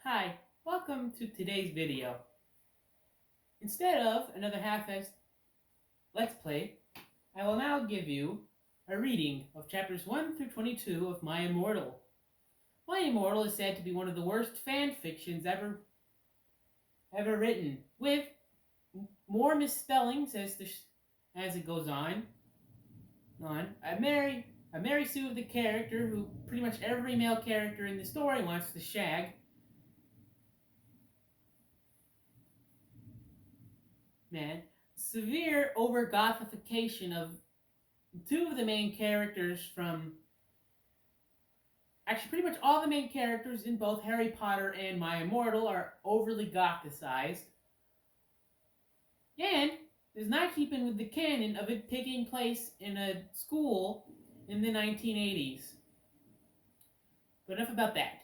Hi, welcome to today's video. Instead of another half-assed Let's Play, I will now give you a reading of chapters 1 through 22 of My Immortal. My Immortal is said to be one of the worst fan fictions ever written, with more misspellings as it goes on. A Mary Sue of the character who pretty much every male character in the story wants to shag. Man, severe over-gothification of two of the main characters from... Actually, pretty much all the main characters in both Harry Potter and My Immortal are overly gothicized. And is not keeping with the canon of it taking place in a school in the 1980s. But enough about that.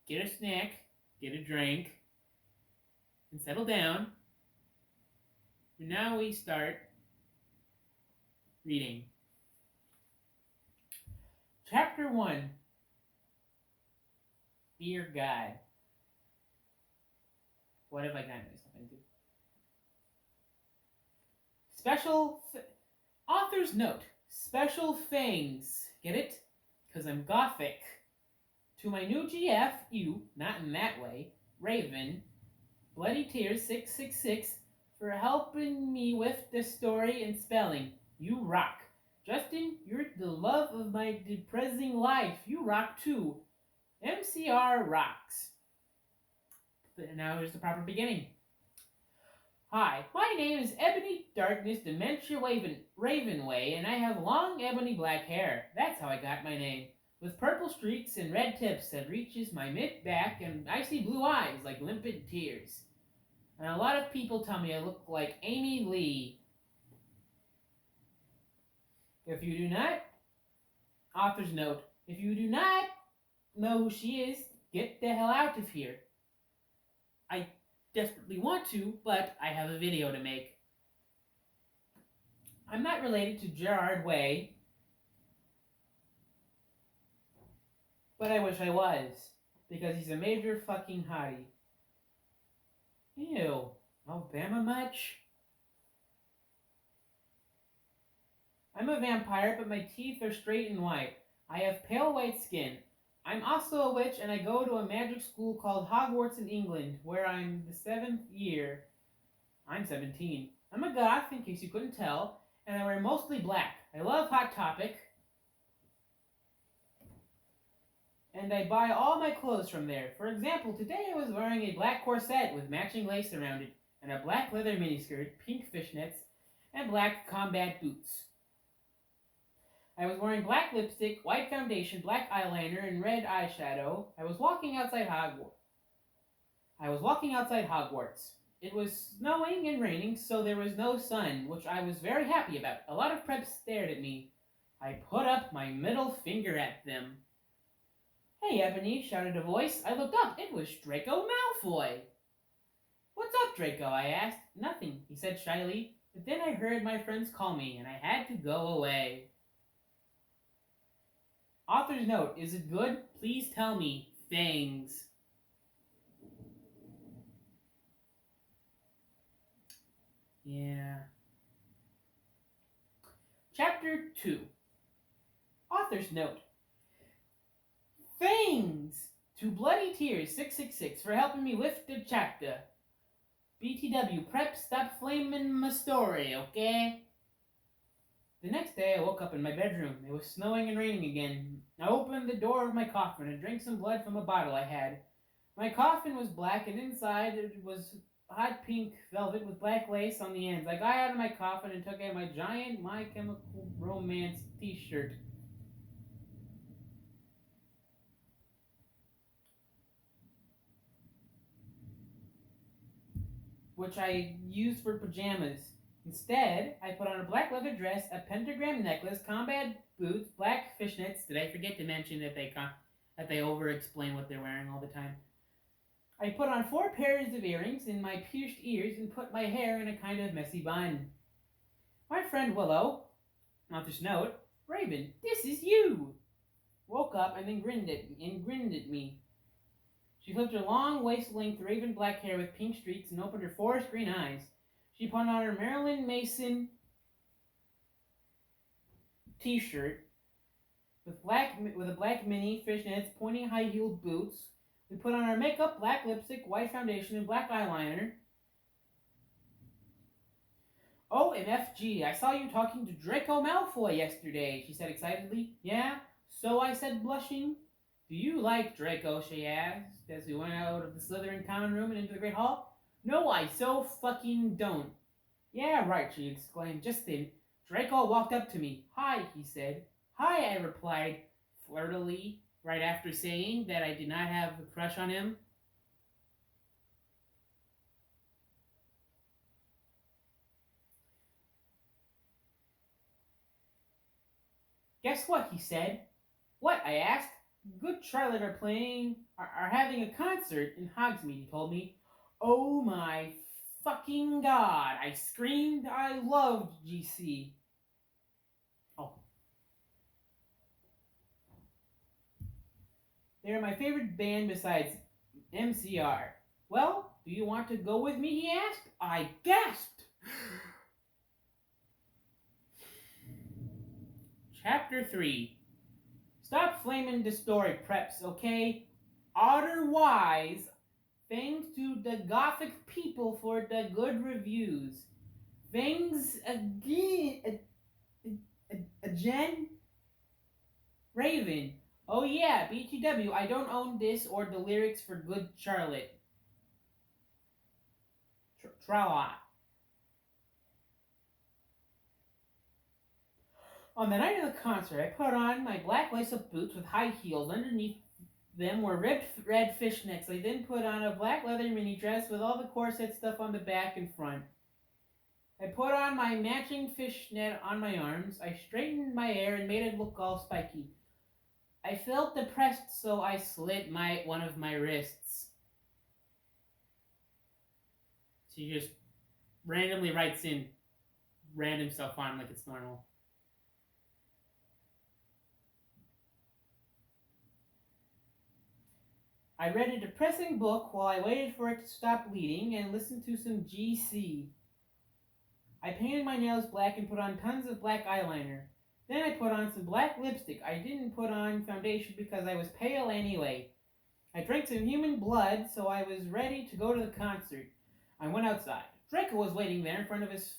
Get a snack, get a drink, and settle down. And now we start reading. Chapter 1. Dear God. What have I gotten myself into? Author's note. Special things. Get it? Because I'm gothic. To my new GF, you, not in that way, Raven, Bloody Tears 666, for helping me with the story and spelling. You rock. Justin, you're the love of my depressing life. You rock too. MCR rocks. But now here's the proper beginning. Hi, my name is Ebony Darkness Dementia Ravenway, and I have long ebony black hair. That's how I got my name. With purple streaks and red tips that reaches my mid-back and icy blue eyes like limpid tears. And a lot of people tell me I look like Amy Lee. If you do not, author's note, if you do not know who she is, get the hell out of here. I desperately want to, but I have a video to make. I'm not related to Gerard Way, but I wish I was, because he's a major fucking hottie. Ew, Alabama much? I'm a vampire, but my teeth are straight and white. I have pale white skin. I'm also a witch, and I go to a magic school called Hogwarts in England, where I'm the 7th year. I'm 17. I'm a goth, in case you couldn't tell, and I wear mostly black. I love Hot Topic, and I buy all my clothes from there. For example, today I was wearing a black corset with matching lace around it, and a black leather miniskirt, pink fishnets, and black combat boots. I was wearing black lipstick, white foundation, black eyeliner, and red eyeshadow. I was walking outside Hogwarts. It was snowing and raining, so there was no sun, which I was very happy about. A lot of preps stared at me. I put up my middle finger at them. Hey, Ebony, shouted a voice. I looked up. It was Draco Malfoy. What's up, Draco? I asked. Nothing, he said shyly. But then I heard my friends call me, and I had to go away. Author's note, is it good? Please tell me. Thanks. Yeah. Chapter 2. Author's note. Thanks to Bloody Tears 666 for helping me with the chapter. BTW, prep, stop flaming my story, okay? The next day, I woke up in my bedroom. It was snowing and raining again. I opened the door of my coffin and drank some blood from a bottle I had. My coffin was black, and inside it was hot pink velvet with black lace on the ends. I got out of my coffin and took out my giant My Chemical Romance t-shirt. Which I used for pajamas. Instead, I put on a black leather dress, a pentagram necklace, combat boots, black fishnets. Did I forget to mention that they over-explain what they're wearing all the time? I put on 4 pairs of earrings in my pierced ears and put my hair in a kind of messy bun. My friend Willow, author's note, Raven, this is you, woke up and then grinned at me. She flipped her long waist-length raven black hair with pink streaks and opened her forest green eyes. She put on her Marilyn Mason T-shirt with a black mini, fishnets, pointy high-heeled boots. We put on our makeup, black lipstick, white foundation, and black eyeliner. Oh, and FG, I saw you talking to Draco Malfoy yesterday, she said excitedly. Yeah? So I said, blushing. Do you like Draco, she asked, as we went out of the Slytherin common room and into the Great Hall. No, I so fucking don't. Yeah, right, she exclaimed. Just then, Draco walked up to me. Hi, he said. Hi, I replied, flirtily, right after saying that I did not have a crush on him. Guess what, he said. What, I asked. Good Charlotte are having a concert in Hogsmeade, he told me. Oh my fucking god, I screamed. I loved GC. Oh, they're my favorite band besides MCR. Well, do you want to go with me, he asked. I gasped. Chapter 3. Stop flaming the story preps, okay? Otherwise, thanks to the Gothic people for the good reviews. Thanks again, Raven. Oh yeah, BTW, I don't own this or the lyrics for Good Charlotte. Trala. On the night of the concert, I put on my black lace-up boots with high heels. Underneath them were red fishnets. I then put on a black leather mini dress with all the corset stuff on the back and front. I put on my matching fishnet on my arms. I straightened my hair and made it look all spiky. I felt depressed, so I slit one of my wrists. She just randomly writes in random stuff on like it's normal. I read a depressing book while I waited for it to stop bleeding and listened to some GC. I painted my nails black and put on tons of black eyeliner. Then I put on some black lipstick. I didn't put on foundation because I was pale anyway. I drank some human blood, so I was ready to go to the concert. I went outside. Draco was waiting there in front of his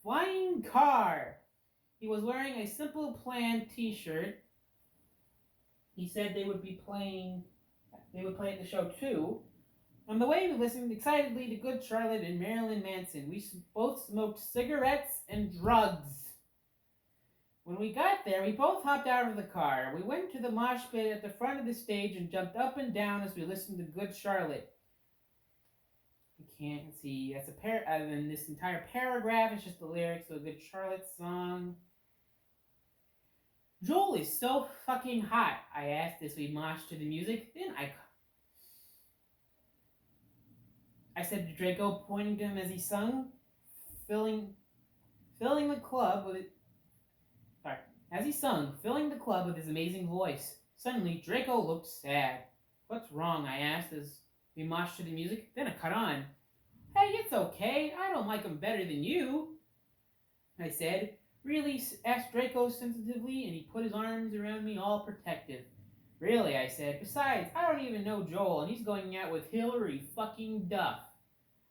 flying car. He was wearing a Simple Plan t-shirt. He said they would play at the show too. On the way, we listened excitedly to Good Charlotte and Marilyn Manson. We both smoked cigarettes and drugs. When we got there, we both hopped out of the car. We went to the mosh pit at the front of the stage and jumped up and down as we listened to Good Charlotte. You can't see. That's and this entire paragraph is just the lyrics of a Good Charlotte song. Joel is so fucking hot, I asked as we moshed to the music. Then I said to Draco, pointing to him as he sung, filling the club with it. Sorry, as he sung, filling the club with his amazing voice. Suddenly, Draco looked sad. What's wrong? I asked as we moshed to the music. Then it cut on. Hey, it's okay. I don't like him better than you, I said. Really? Asked Draco sensitively, and he put his arms around me all protective. Really, I said. Besides, I don't even know Joel, and he's going out with Hillary fucking Duff.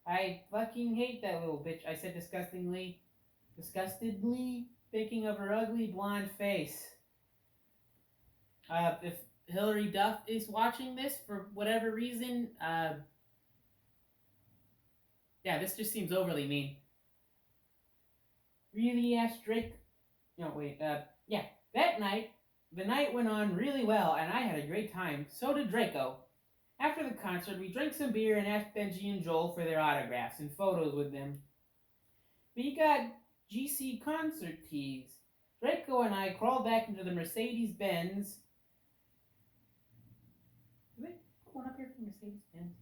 I fucking hate that little bitch, I said disgustedly, thinking of her ugly blonde face. If Hillary Duff is watching this for whatever reason, yeah, this just seems overly mean. Really? Asked Drake. No, wait, yeah. That night, the night went on really well, and I had a great time. So did Draco. After the concert, we drank some beer and asked Benji and Joel for their autographs and photos with them. We got GC concert tees. Draco and I crawled back into the Mercedes-Benz. Is it going up here for Mercedes-Benz?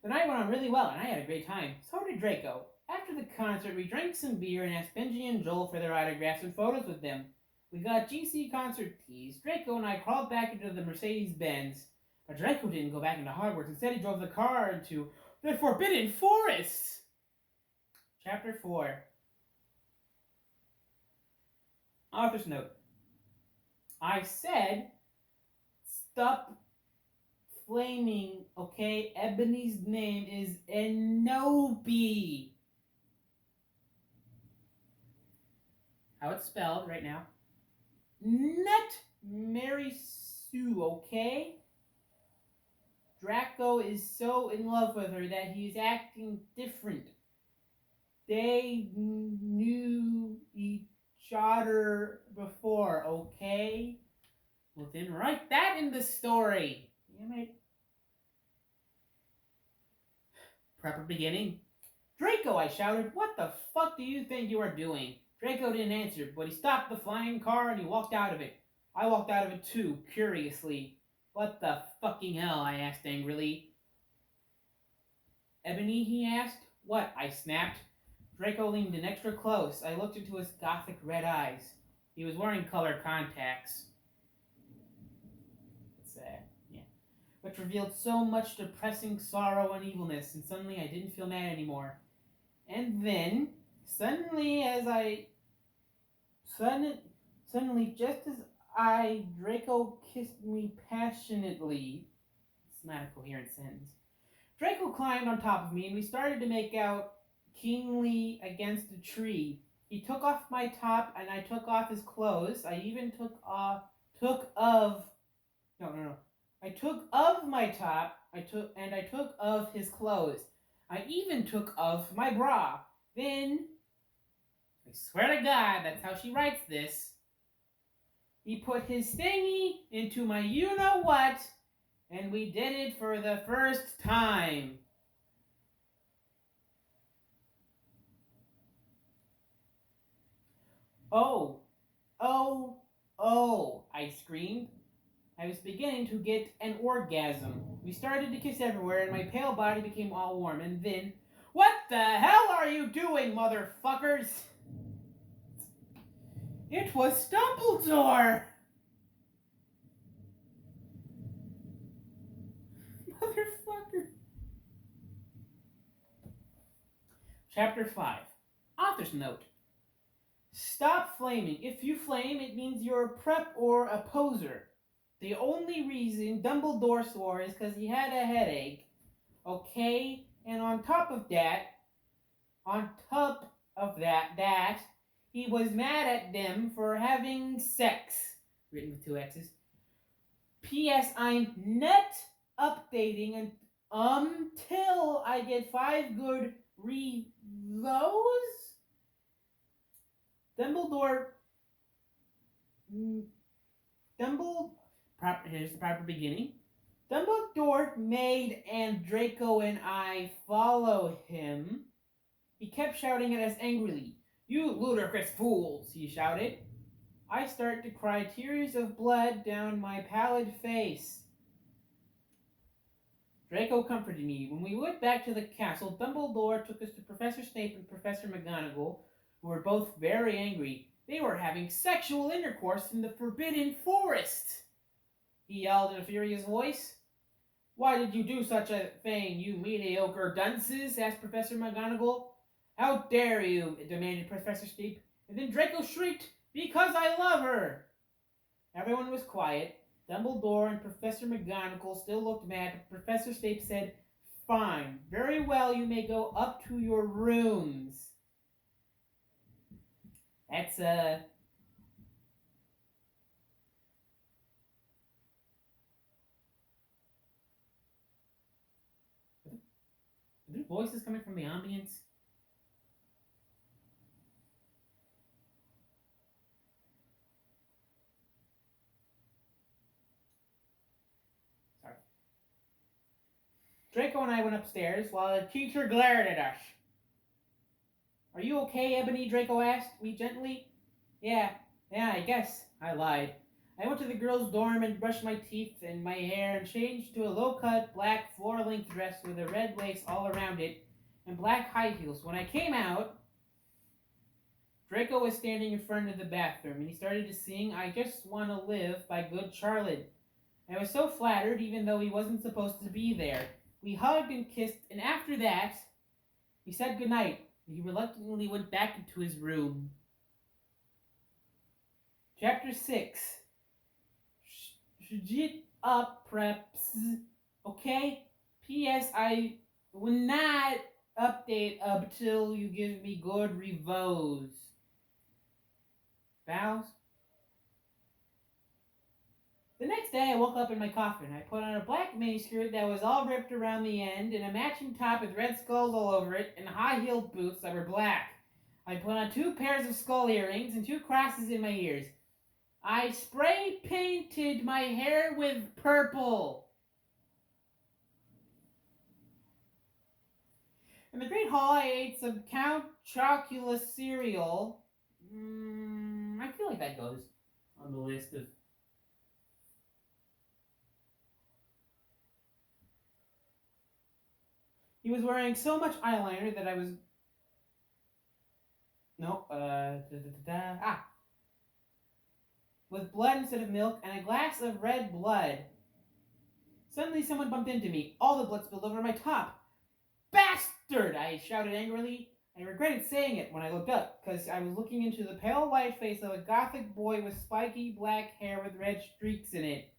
The night went on really well, and I had a great time. So did Draco. After the concert, we drank some beer and asked Benji and Joel for their autographs and photos with them. We got GC concert tees. Draco and I crawled back into the Mercedes-Benz. But Draco didn't go back into Hogwarts. Instead, he drove the car into the Forbidden Forest. Chapter 4. Author's note. I said, stop flaming, okay? Ebony's name is Enobi. How it's spelled right now. Not Mary Sue, okay? Draco is so in love with her that he's acting different. They knew each other before, okay? Well, then write that in the story. Damn it. Proper beginning. Draco, I shouted. What the fuck do you think you are doing? Draco didn't answer, but he stopped the flying car and he walked out of it. I walked out of it too, curiously. What the fucking hell? I asked angrily. Ebony, he asked. What? I snapped. Draco leaned in extra close. I looked into his gothic red eyes. He was wearing colored contacts. It's sad, yeah. Which revealed so much depressing sorrow and evilness, and suddenly I didn't feel mad anymore. And then, suddenly, just as Draco kissed me passionately. It's not a coherent sentence. Draco climbed on top of me, and we started to make out keenly against a tree. He took off my top, and I took off his clothes. I even took of my top. I took of his clothes. I even took of my bra. Then, I swear to God, that's how she writes this. He put his thingy into my you-know-what, and we did it for the first time. Oh, I screamed. I was beginning to get an orgasm. We started to kiss everywhere, and my pale body became all warm, and then, what the hell are you doing, motherfuckers? It was Dumbledore! Motherfucker. Chapter 5. Author's note. Stop flaming. If you flame, it means you're a prep or a poser. The only reason Dumbledore swore is because he had a headache. Okay? And on top of that, he was mad at them for having sex. Written with 2 X's. P.S. I'm not updating until I get 5 good reviews. Here's the proper beginning. Dumbledore made and Draco and I follow him. He kept shouting at us angrily. You ludicrous fools, he shouted. I start to cry tears of blood down my pallid face. Draco comforted me. When we went back to the castle, Dumbledore took us to Professor Snape and Professor McGonagall, who were both very angry. They were having sexual intercourse in the Forbidden Forest. He yelled in a furious voice. Why did you do such a thing, you mediocre dunces? Asked Professor McGonagall. How dare you? Demanded Professor Snape. And then Draco shrieked, because I love her. Everyone was quiet. Dumbledore and Professor McGonagall still looked mad, but Professor Snape said, Fine, very well, you may go up to your rooms. That's, Are there voices coming from the ambience? Sorry. Draco and I went upstairs while the teacher glared at us. Are you okay, Ebony? Draco asked me gently. Yeah, I guess. I lied. I went to the girls' dorm and brushed my teeth and my hair and changed to a low-cut black floor-length dress with a red lace all around it and black high heels. When I came out, Draco was standing in front of the bathroom and he started to sing I Just Wanna Live by Good Charlotte. I was so flattered even though he wasn't supposed to be there. We hugged and kissed, and after that, we said goodnight, and he reluctantly went back into his room. Chapter 6. Shit up, preps. Okay? P.S. I will not update until you give me good reviews. Vows? The next day, I woke up in my coffin. I put on a black miniskirt that was all ripped around the end, and a matching top with red skulls all over it, and high-heeled boots that were black. I put on 2 pairs of skull earrings and 2 crosses in my ears. I spray painted my hair with purple. In the Great Hall, I ate some Count Chocula cereal. I feel like that goes on the list of... He was wearing so much eyeliner that I was... No, with blood instead of milk and a glass of red blood. Suddenly someone bumped into me. All the blood spilled over my top. Bastard! I shouted angrily. I regretted saying it when I looked up, because I was looking into the pale white face of a gothic boy with spiky black hair with red streaks in it.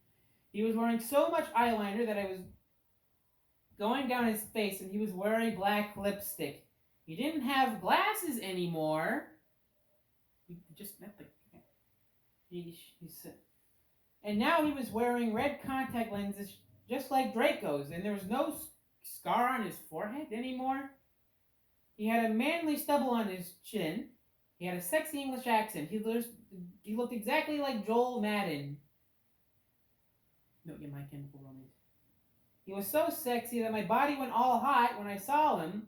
He was wearing so much eyeliner that I was going down his face, and he was wearing black lipstick. He didn't have glasses anymore. He just met the... And now he was wearing red contact lenses just like Draco's, and there was no scar on his forehead anymore. He had a manly stubble on his chin. He had a sexy English accent. He looked exactly like Joel Madden. No, yeah, My Chemical Romance. He was so sexy that my body went all hot when I saw him.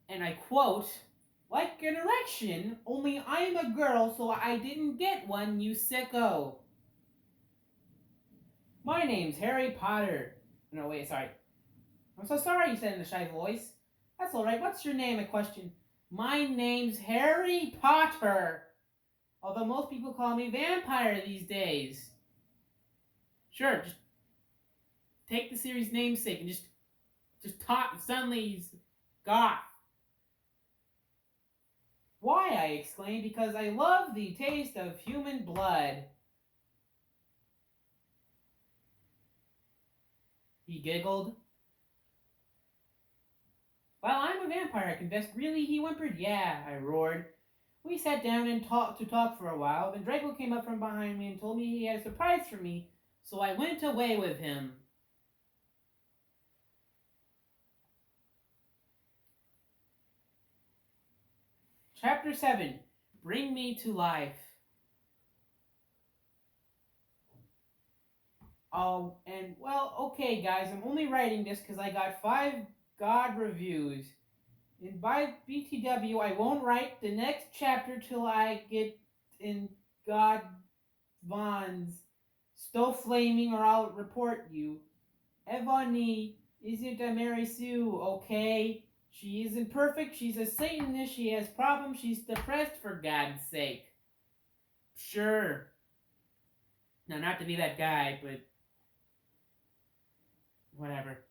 And I quote, like an erection, only I'm a girl, so I didn't get one, you sicko. My name's Harry Potter. No, wait, sorry. I'm so sorry, he said in a shy voice. That's all right. What's your name? I questioned. My name's Harry Potter. Although most people call me Vampire these days. Sure, just take the series namesake and just talk. Suddenly he's goth. Why? I exclaimed. Because I love the taste of human blood. He giggled. Well, I'm a vampire, I confessed. Really? He whimpered. Yeah, I roared. We sat down and talked for a while. Then Draco came up from behind me and told me he had a surprise for me, so I went away with him. Chapter 7. Bring Me to Life. Oh, and well, okay, guys, I'm only writing this because I got 5 God reviews. And by BTW, I won't write the next chapter till I get in God Vaughn's stove flaming, or I'll report you. Evanie isn't a Mary Sue, okay? She isn't perfect, she's a Satanist, she has problems, she's depressed, for God's sake. Sure. Now, not to be that guy, but... whatever.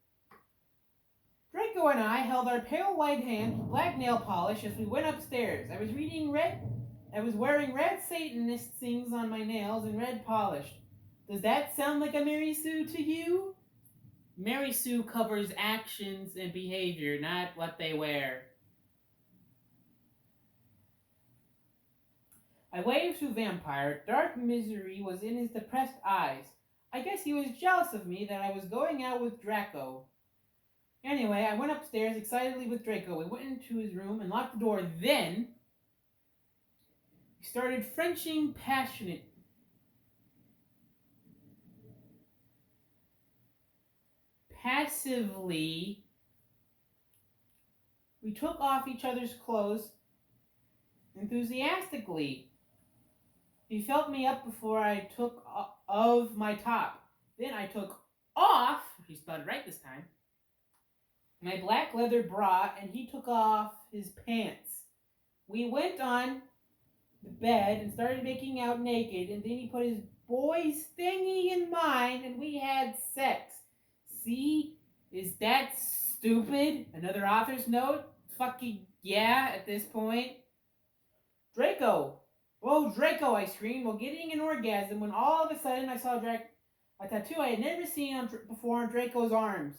Draco and I held our pale white hands with black nail polish as we went upstairs. I was wearing red Satanist things on my nails and red polish. Does that sound like a Mary Sue to you? Mary Sue covers actions and behavior, not what they wear. I waved to Vampire. Dark misery was in his depressed eyes. I guess he was jealous of me that I was going out with Draco. Anyway, I went upstairs excitedly with Draco. We went into his room and locked the door. Then we started Frenching passively. We took off each other's clothes enthusiastically. He felt me up before I took of my top. Then I took off, he spelled it right this time, my black leather bra, and he took off his pants. We went on the bed and started making out naked, and then he put his boy's thingy in mine, and we had sex. See? Is that stupid? Another author's note? Fucking yeah, at this point. Draco! Whoa, Draco, I screamed while getting an orgasm when all of a sudden I saw a tattoo I had never seen before on Draco's arms.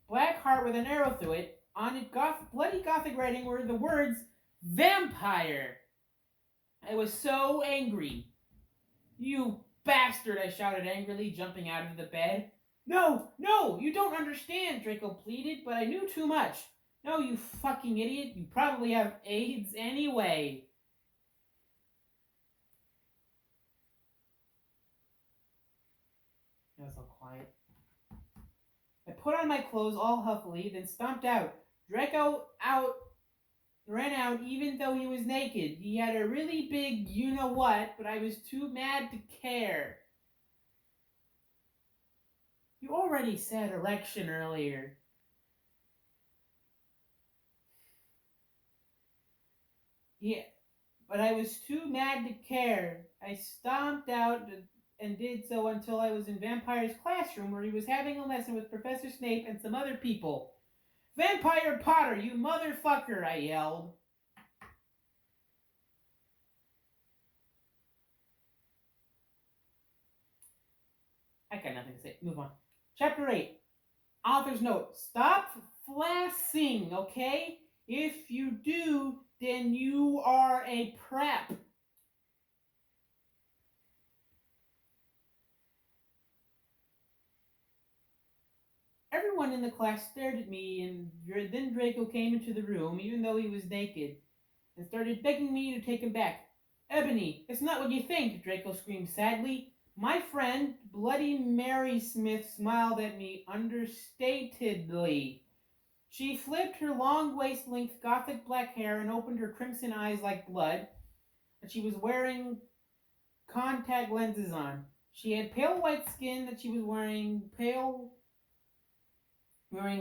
Black heart with an arrow through it. On it, bloody gothic writing were the words, vampire! I was so angry. You bastard, I shouted angrily, jumping out of the bed. No, no, you don't understand, Draco pleaded, but I knew too much. No, you fucking idiot, you probably have AIDS anyway. It was all quiet. I put on my clothes all huffily, then stomped out. Draco ran out even though he was naked. He had a really big you-know-what, but I was too mad to care. You already said erection earlier. Yeah, but I was too mad to care. I stomped out and did so until I was in Vampire's classroom where he was having a lesson with Professor Snape and some other people. Vampire Potter, you motherfucker, I yelled. I got nothing to say. Move on. Chapter 8. Author's note. Stop flassing, okay? If you do, then you are a prep. Everyone in the class stared at me, and then Draco came into the room, even though he was naked, and started begging me to take him back. Ebony, it's not what you think, Draco screamed sadly. My friend, Bloody Mary Smith, smiled at me understatedly. She flipped her long waist-length gothic black hair and opened her crimson eyes like blood, and she was wearing contact lenses on. She had pale white skin that she was wearing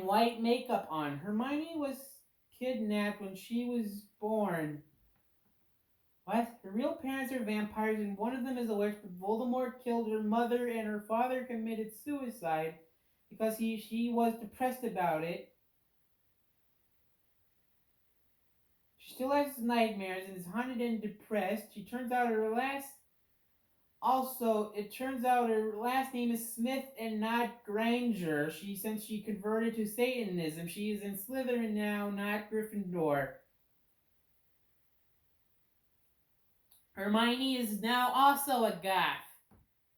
white makeup on. Hermione was kidnapped when she was born. What? Her real parents are vampires, and one of them is a witch, but Voldemort killed her mother, and her father committed suicide because she was depressed about it. She still has nightmares and is haunted and depressed. It turns out her last name is Smith and not Granger. Since she converted to Satanism, she is in Slytherin now, not Gryffindor. Hermione is now also a goth.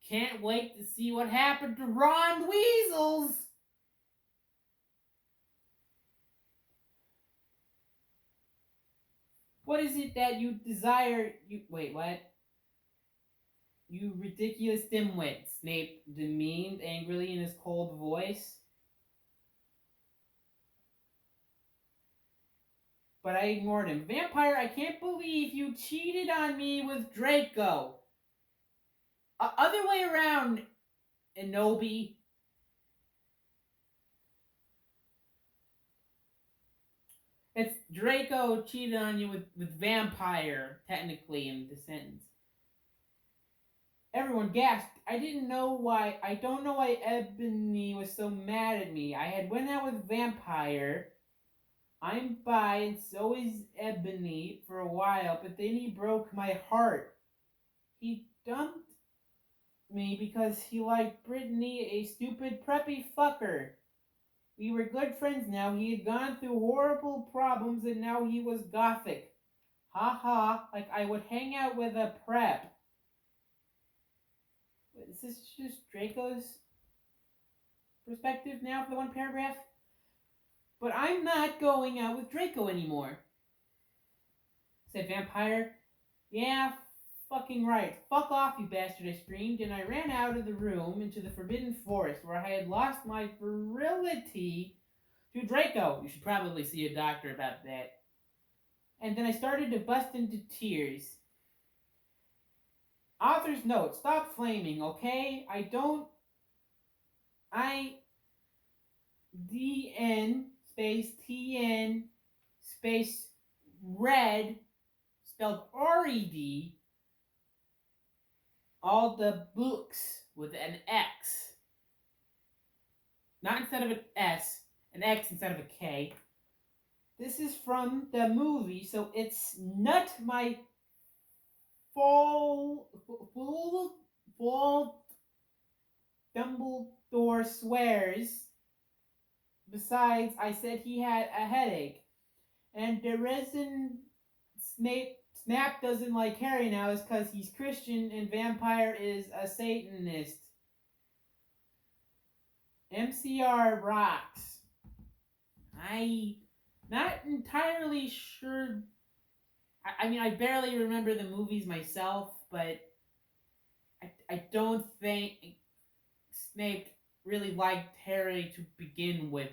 Can't wait to see what happened to Ron Weasels. What is it that you desire? Wait, what? You ridiculous dimwit, Snape demeaned angrily in his cold voice. But I ignored him. Vampire, I can't believe you cheated on me with Draco. Other way around, Enobi. It's Draco cheated on you with Vampire, technically, in the sentence. Everyone gasped. I don't know why Ebony was so mad at me. I had went out with Vampire. I'm bi, and so is Ebony for a while, but then he broke my heart. He dumped me because he liked Brittany, a stupid preppy fucker. We were good friends now. He had gone through horrible problems, and now he was gothic. Ha ha, like I would hang out with a prep. Is this just Draco's perspective now for the one paragraph? But I'm not going out with Draco anymore, said Vampire. Yeah, fucking right. Fuck off, you bastard, I screamed, and I ran out of the room into the Forbidden Forest, where I had lost my virility to Draco. You should probably see a doctor about that. And then I started to bust into tears. Author's note, stop flaming, okay? I, DN space TN space red, spelled RED, all the books with an X. Not instead of an S, an X instead of a K. This is from the movie, so it's not my fault. Dumbledore swears. Besides, I said he had a headache. And the reason Snap doesn't like Harry now is because he's Christian and Vampire is a Satanist. MCR rocks. I not entirely sure. I mean, I barely remember the movies myself, but I don't think Snape really liked Harry to begin with.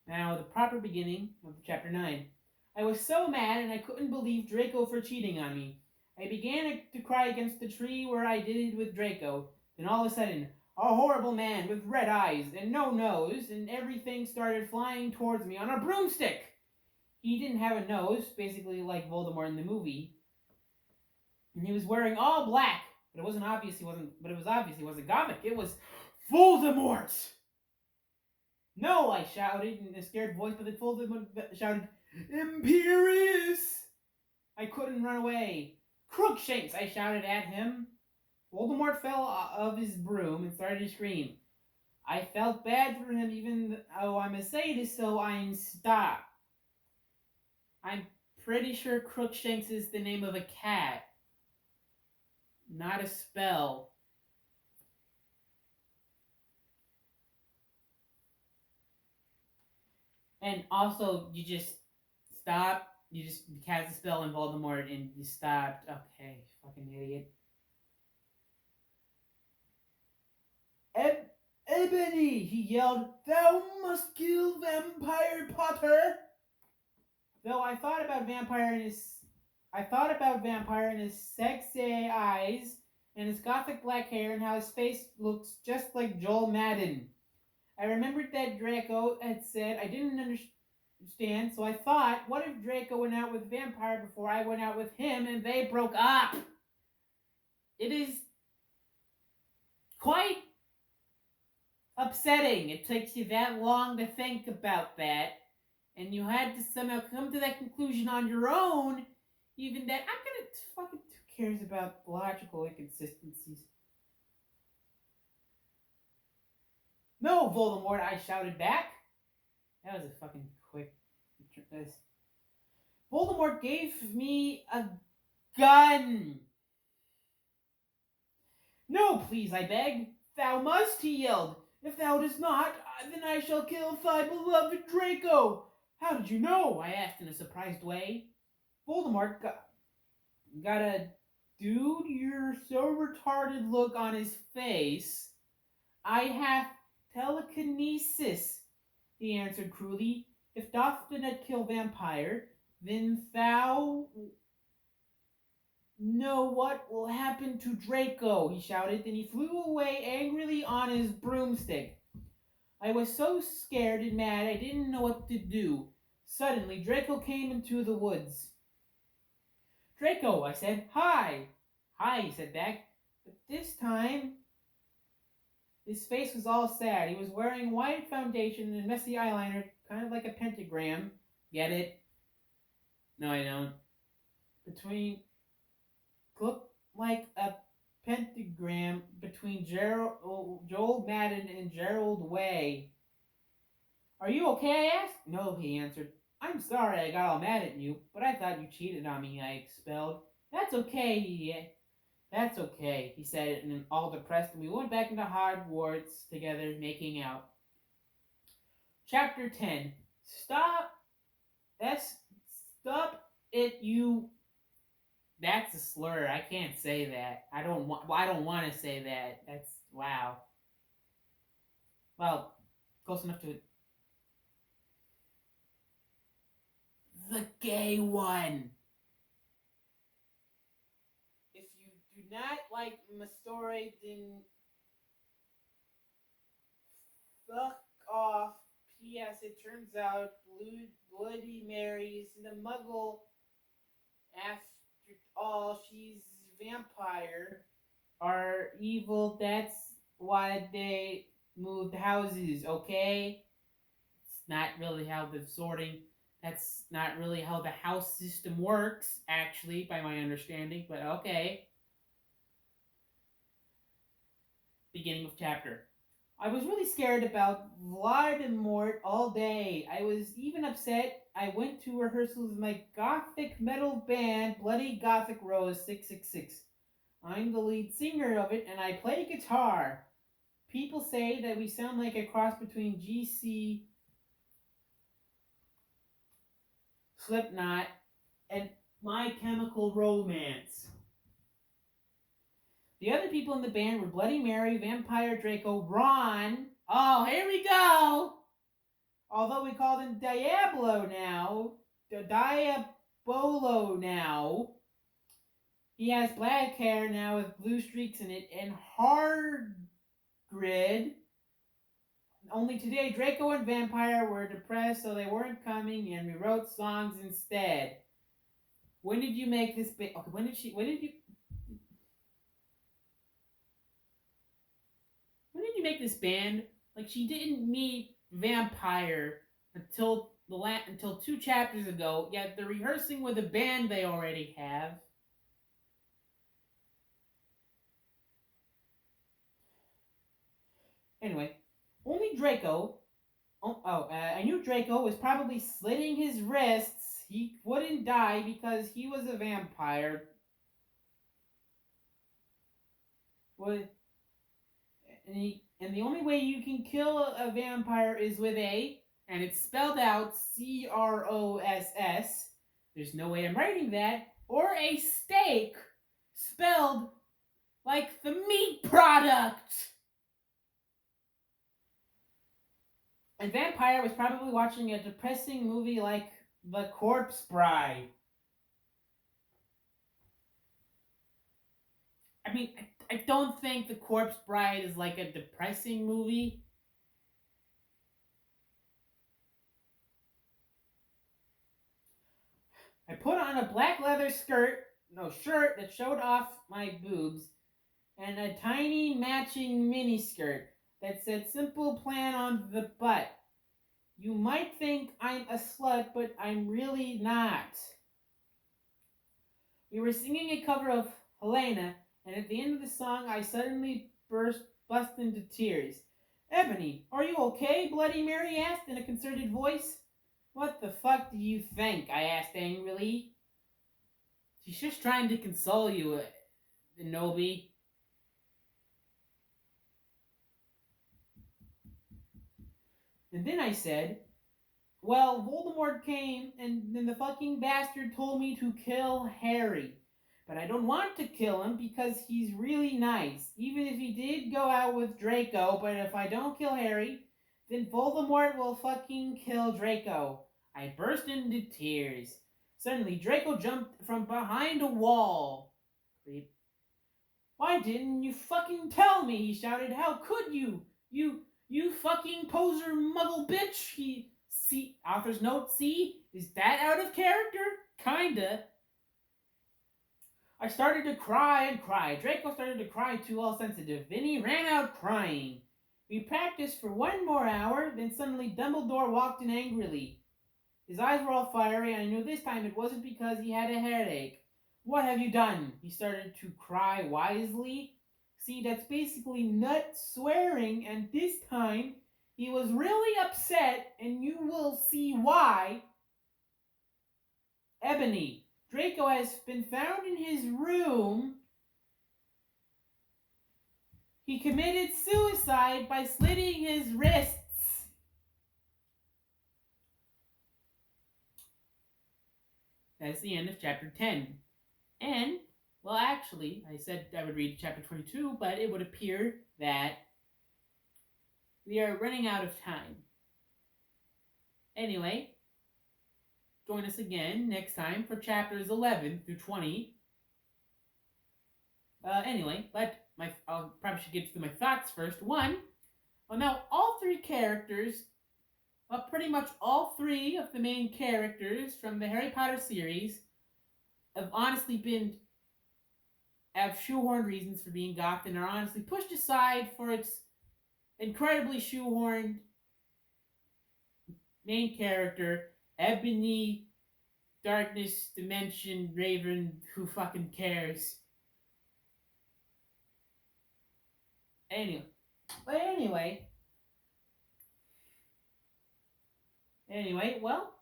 Now, the proper beginning of chapter 9. I was so mad and I couldn't believe Draco for cheating on me. I began to cry against the tree where I did it with Draco. Then all of a sudden, a horrible man with red eyes and no nose and everything started flying towards me on a broomstick. He didn't have a nose, basically like Voldemort in the movie. And he was wearing all black, but it wasn't obvious he wasn't. But it was obvious he wasn't Gothic. It was Voldemort. No, I shouted in a scared voice, but then Voldemort shouted, Imperius! I couldn't run away. Crookshanks! I shouted at him. Voldemort fell off his broom and started to scream. I felt bad for him, even though I'm a sadist, so I'm stopped. I'm pretty sure Crookshanks is the name of a cat, not a spell. And also, you just stop. You just cast a spell on Voldemort and you stopped. Okay, fucking idiot. Ebony, he yelled, thou must kill Vampire Potter. Though I thought about Vampire in his sexy eyes and his gothic black hair and how his face looks just like Joel Madden. I remembered that Draco had said I didn't understand, so I thought, what if Draco went out with Vampire before I went out with him and they broke up? It is quite upsetting. It takes you that long to think about that, and you had to somehow come to that conclusion on your own, even that I'm gonna fucking who cares about logical inconsistencies? No, Voldemort, I shouted back. That was a fucking quick. Voldemort gave me a gun. No, please, I begged. Thou must, he yelled. If thou dost not, then I shall kill thy beloved Draco. How did you know? I asked in a surprised way. Voldemort got a dude, you're so retarded look on his face. I have telekinesis, he answered cruelly. If doth not kill vampire, then thou know what will happen to Draco, he shouted. Then he flew away angrily on his broomstick. I was so scared and mad I didn't know what to do. Suddenly, Draco came into the woods. Draco, I said. Hi. Hi, he said back. But this time, his face was all sad. He was wearing white foundation and messy eyeliner, kind of like a pentagram. Get it? No, I don't. Looked like a pentagram between Joel Madden and Gerald Way. Are you okay? I asked. No, he answered. I'm sorry I got all mad at you, but I thought you cheated on me, I expelled. That's okay, That's okay, he said, and all depressed, and we went back into Hogwarts together, making out. Chapter 10. Stop it, you. That's a slur. I can't say that. I don't want to say that. That's wow. Well, close enough to it. the gay one. If you do not like my story, then fuck off. P.S. It turns out Bloody Mary is a muggle. After all, she's a vampire. Are evil. That's why they moved houses, okay? It's not really how the sorting. That's not really how the house system works, actually, by my understanding, but okay. Beginning of chapter. I was really scared about Voldemort all day. I was even upset. I went to rehearsals with my gothic metal band, Bloody Gothic Rose 666. I'm the lead singer of it, and I play guitar. People say that we sound like a cross between GC, Slipknot, and My Chemical Romance. The other people in the band were Bloody Mary, Vampire Draco, Ron. Oh, here we go! Although we call him Diablo now. Diabolo now. He has black hair now with blue streaks in it, and Hardgrid. Only today, Draco and Vampire were depressed, so they weren't coming, and we wrote songs instead. When did you make this? Okay, when did you? When did you make this band? Like, she didn't meet Vampire until 2 chapters ago. Yet they're rehearsing with a band they already have. Anyway, only Draco. I knew Draco was probably slitting his wrists. He wouldn't die because he was a vampire. And the only way you can kill a vampire is with and it's spelled out Cross. There's no way I'm writing that, or a steak spelled like the meat product. And Vampire was probably watching a depressing movie like The Corpse Bride. I mean, I don't think The Corpse Bride is like a depressing movie. I put on a black leather shirt that showed off my boobs, and a tiny matching miniskirt that said Simple Plan on the butt. You might think I'm a slut, but I'm really not. We were singing a cover of Helena, and at the end of the song, I suddenly bust into tears. Ebony, are you okay? Bloody Mary asked in a concerted voice. What the fuck do you think? I asked angrily. She's just trying to console you, Nobi. And then I said, well, Voldemort came, and then the fucking bastard told me to kill Harry. But I don't want to kill him because he's really nice. Even if he did go out with Draco, but if I don't kill Harry, then Voldemort will fucking kill Draco. I burst into tears. Suddenly, Draco jumped from behind a wall. Creep. Why didn't you fucking tell me? He shouted. How could you? You fucking poser muggle bitch. Author's note, see? Is that out of character? Kinda. I started to cry and cry. Draco started to cry too, all sensitive. Then he ran out crying. We practiced for 1 more hour, then suddenly Dumbledore walked in angrily. His eyes were all fiery, and I knew this time it wasn't because he had a headache. What have you done? He started to cry wisely. See, that's basically nut swearing, and this time he was really upset, and you will see why. Ebony, Draco has been found in his room. He committed suicide by slitting his wrists. That's the end of chapter 10. And, well, actually, I said I would read chapter 22, but it would appear that we are running out of time. Anyway, join us again next time for chapters 11 through 20. Anyway, I probably should get through my thoughts first. One, well, now all three characters, pretty much all three of the main characters from the Harry Potter series, have honestly been have shoehorned reasons for being goth and are honestly pushed aside for its incredibly shoehorned main character, Ebony, Darkness, Dimension, Raven, who fucking cares? Anyway, but anyway, well,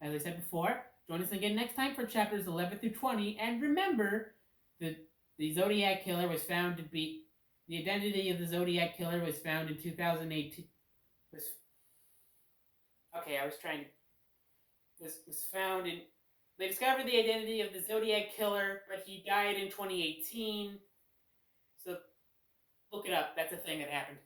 as I said before, join us again next time for chapters 11 through 20, and remember that the Zodiac Killer was found to be the identity of the Zodiac Killer was found in 2018. Was okay. I was trying to was found in. They discovered the identity of the Zodiac Killer, but he died in 2018. So look it up. That's a thing that happened.